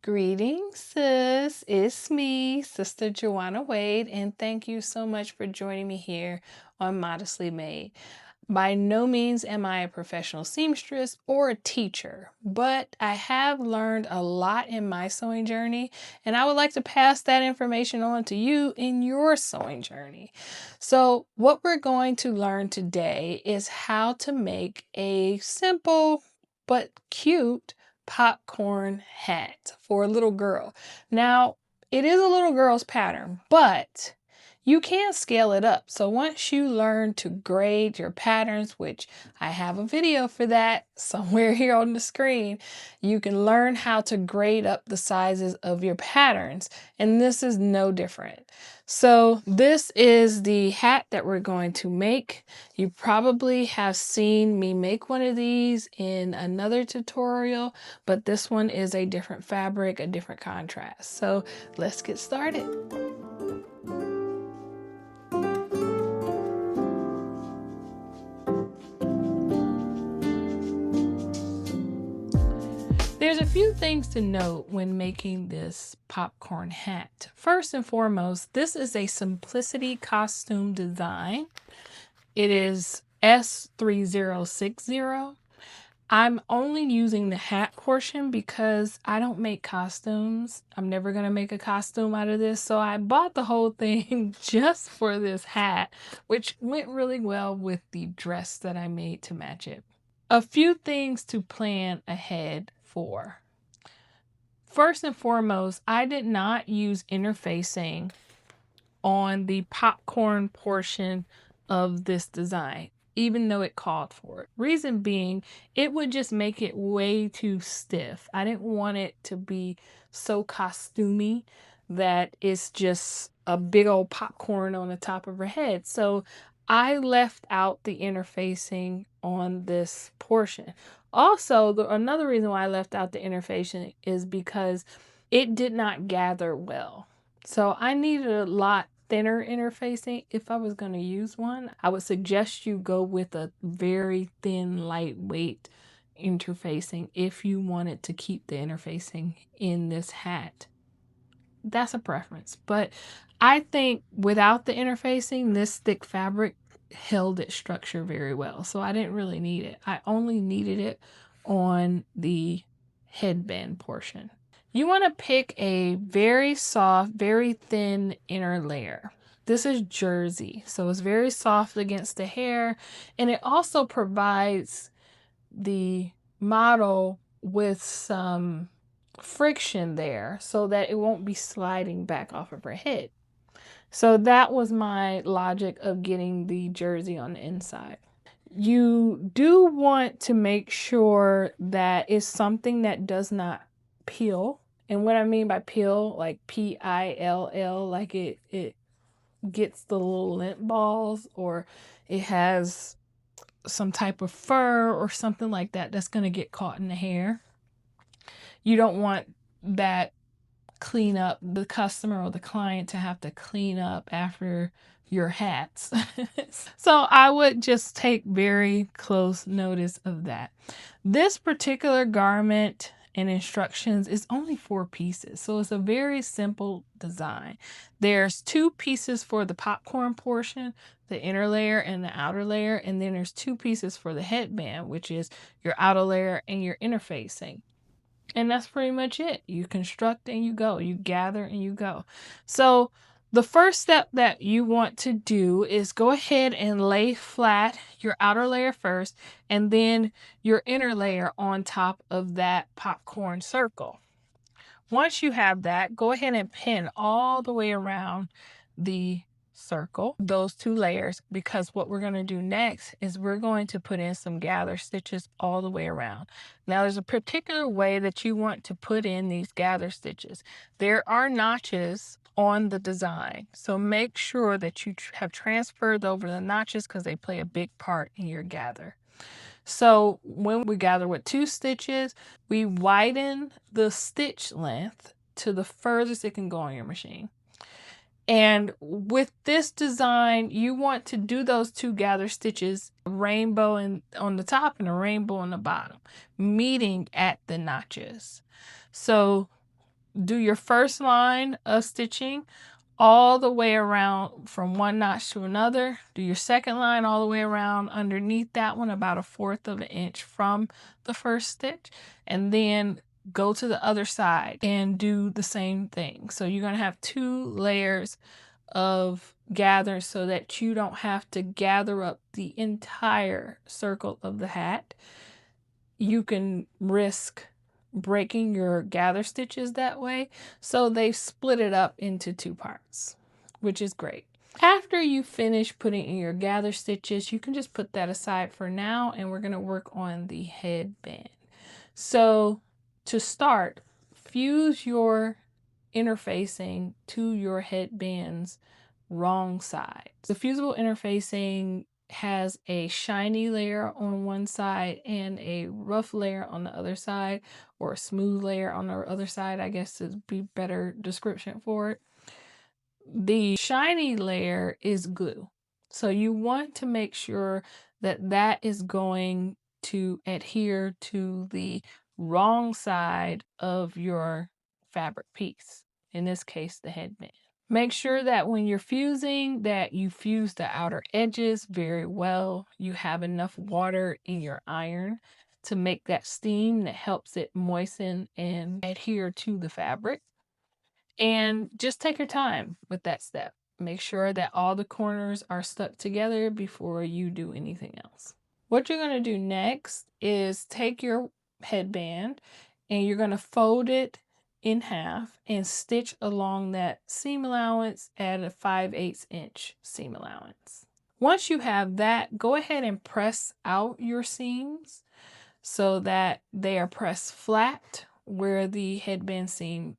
Greetings, sis. It's me, Sister Joanna Wade, and thank you so much for joining me here on Modestly Made. By no means am I a professional seamstress or a teacher, but I have learned a lot in my sewing journey, and I would like to pass that information on to you in your sewing journey. So, what we're going to learn today is how to make a simple but cute popcorn hat for a little girl. Now, it is a little girl's pattern, but you can scale it up. So once you learn to grade your patterns, which I have a video for that somewhere here on the screen, you can learn how to grade up the sizes of your patterns. And this is no different. So this is the hat that we're going to make. You probably have seen me make one of these in another tutorial, but this one is a different fabric, a different contrast. So let's get started. There's a few things to note when making this popcorn hat. First and foremost, this is a Simplicity costume design. It is S3060. I'm only using the hat portion because I don't make costumes. I'm never going to make a costume out of this. So I bought the whole thing just for this hat, which went really well with the dress that I made to match it. A few things to plan ahead for. First and foremost, I did not use interfacing on the popcorn portion of this design, even though it called for it. Reason being, it would just make it way too stiff. I didn't want it to be so costumey that it's just a big old popcorn on the top of her head. So I left out the interfacing on this portion. Also, another reason why I left out the interfacing is because it did not gather well. So I needed a lot thinner interfacing. If I was going to use one, I would suggest you go with a very thin, lightweight interfacing if you wanted to keep the interfacing in this hat. That's a preference, but I think without the interfacing, this thick fabric held its structure very well. So I didn't really need it. I only needed it on the headband portion. You want to pick a very soft, very thin inner layer. This is jersey, so it's very soft against the hair, and it also provides the model with some friction there so that it won't be sliding back off of her head. So that was my logic of getting the jersey on the inside. You do want to make sure that it's something that does not peel. And what I mean by peel, like P-I-L-L, like it gets the little lint balls, or it has some type of fur or something like that that's going to get caught in the hair. You don't want that clean up, the customer or the client to have to clean up after your hats. So I would just take very close notice of that. This particular garment and instructions is only 4 pieces, so it's a very simple design. There's 2 pieces for the popcorn portion, the inner layer and the outer layer, and then there's 2 pieces for the headband, which is your outer layer and your interfacing. And that's pretty much it. You construct and you go. You gather and you go. So the first step that you want to do is go ahead and lay flat your outer layer first, and then your inner layer on top of that popcorn circle. Once you have that, go ahead and pin all the way around the circle, those 2 layers, because what we're going to do next is we're going to put in some gather stitches all the way around. Now there's a particular way that you want to put in these gather stitches. There are notches on the design, so make sure that you have transferred over the notches because they play a big part in your gather. So when we gather with 2 stitches, we widen the stitch length to the furthest it can go on your machine. And with this design, you want to do those 2 gather stitches, a rainbow on the top and a rainbow on the bottom, meeting at the notches. So do your first line of stitching all the way around from one notch to another. Do your second line all the way around underneath that one, about 1/4 of an inch from the first stitch, and then go to the other side and do the same thing. So you're going to have 2 layers of gather so that you don't have to gather up the entire circle of the hat. You can risk breaking your gather stitches that way. So they've split it up into 2 parts, which is great. After you finish putting in your gather stitches, you can just put that aside for now, and we're going to work on the headband. So to start, fuse your interfacing to your headband's wrong side. The fusible interfacing has a shiny layer on one side and a rough layer on the other side, or a smooth layer on the other side, I guess would be better description for it. The shiny layer is glue. So you want to make sure that that is going to adhere to the wrong side of your fabric piece, in this case the headband. Make sure that when you're fusing that you fuse the outer edges very well. You have enough water in your iron to make that steam that helps it moisten and adhere to the fabric. And just take your time with that step. Make sure that all the corners are stuck together before you do anything else. What you're going to do next is take your headband and you're going to fold it in half and stitch along that seam allowance at a 5/8 inch seam allowance. Once you have that, go ahead and press out your seams so that they are pressed flat where the headband seam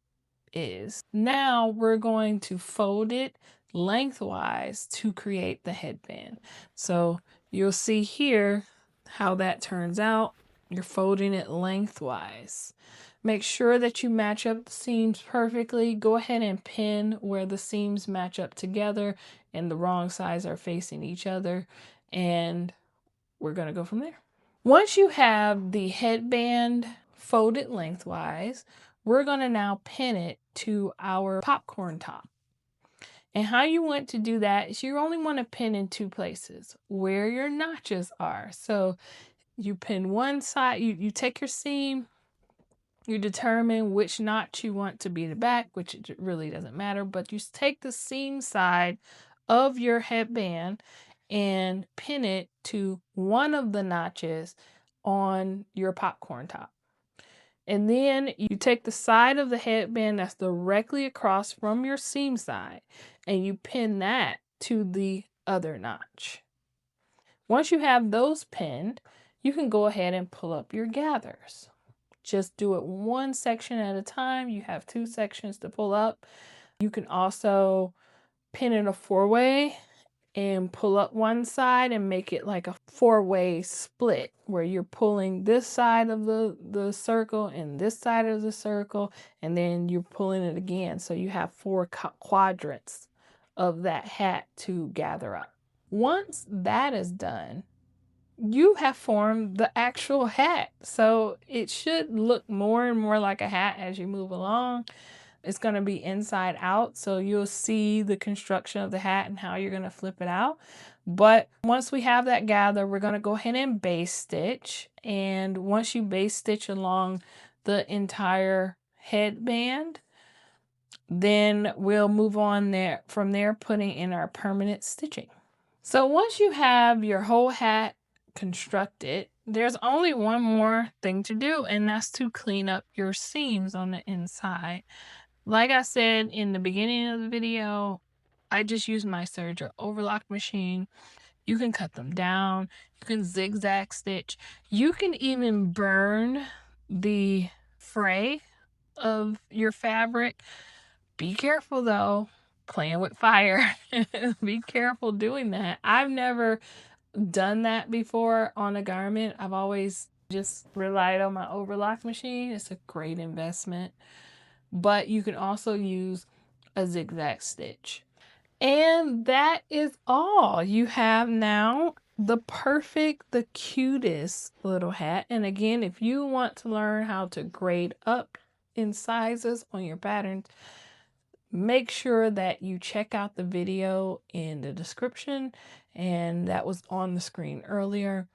is. Now we're going to fold it lengthwise to create the headband. So you'll see here how that turns out. You're folding it lengthwise. Make sure that you match up the seams perfectly. Go ahead and pin where the seams match up together and the wrong sides are facing each other, and we're going to go from there. Once you have the headband folded lengthwise, we're going to now pin it to our popcorn top. And how you want to do that is you only want to pin in 2 places where your notches are. So you pin one side, you take your seam, you determine which notch you want to be the back, which it really doesn't matter, but you take the seam side of your headband and pin it to one of the notches on your popcorn top. And then you take the side of the headband that's directly across from your seam side and you pin that to the other notch. Once you have those pinned, you can go ahead and pull up your gathers. Just do it one section at a time. You have 2 sections to pull up. You can also pin it a 4-way and pull up one side and make it like a 4-way split where you're pulling this side of the circle and this side of the circle, and then you're pulling it again. So you have 4 quadrants of that hat to gather up. Once that is done, you have formed the actual hat. So it should look more and more like a hat as you move along. It's going to be inside out, so you'll see the construction of the hat and how you're going to flip it out. But once we have that gather, we're going to go ahead and base stitch. And once you base stitch along the entire headband, then we'll move on from there, putting in our permanent stitching. So once you have your whole hat constructed, there's only one more thing to do, and that's to clean up your seams on the inside. Like I said in the beginning of the video, I just use my serger overlock machine. You can cut them down, you can zigzag stitch, you can even burn the fray of your fabric. Be careful though, playing with fire. Be careful doing that. I've never done that before on a garment. I've always just relied on my overlock machine. It's a great investment. But you can also use a zigzag stitch. And that is all. You have now the cutest little hat. And again, if you want to learn how to grade up in sizes on your patterns, make sure that you check out the video in the description, and that was on the screen earlier.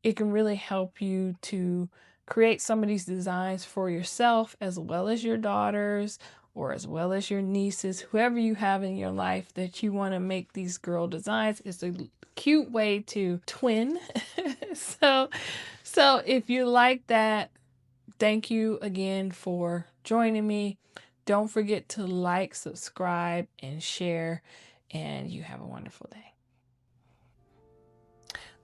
It can really help you to create some of these designs for yourself, as well as your daughters, or as well as your nieces, whoever you have in your life that you want to make these girl designs. It's a cute way to twin. So if you like that, thank you again for joining me. Don't forget to like, subscribe, and share, and you have a wonderful day.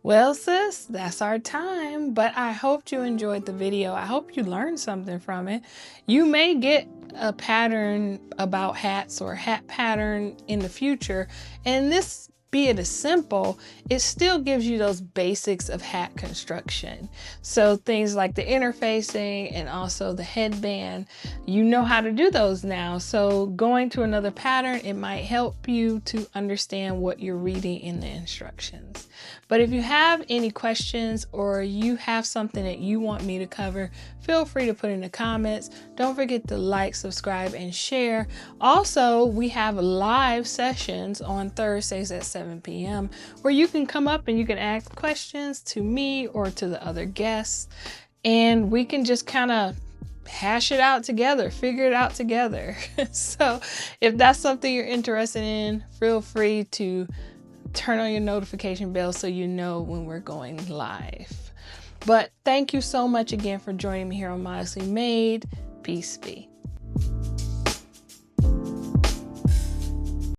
Well, sis, that's our time, but I hope you enjoyed the video. I hope you learned something from it. You may get a pattern about hats or a hat pattern in the future, and this, be it as simple, it still gives you those basics of hat construction. So things like the interfacing and also the headband, you know how to do those now. So going to another pattern, it might help you to understand what you're reading in the instructions. But if you have any questions or you have something that you want me to cover, feel free to put in the comments. Don't forget to like, subscribe, and share. Also, we have live sessions on Thursdays at 7 p.m. where you can come up and you can ask questions to me or to the other guests, and we can just kind of hash it out together, figure it out together. So if that's something you're interested in, feel free to turn on your notification bell so you know when we're going live. But thank you so much again for joining me here on Modestly Made. Peace be.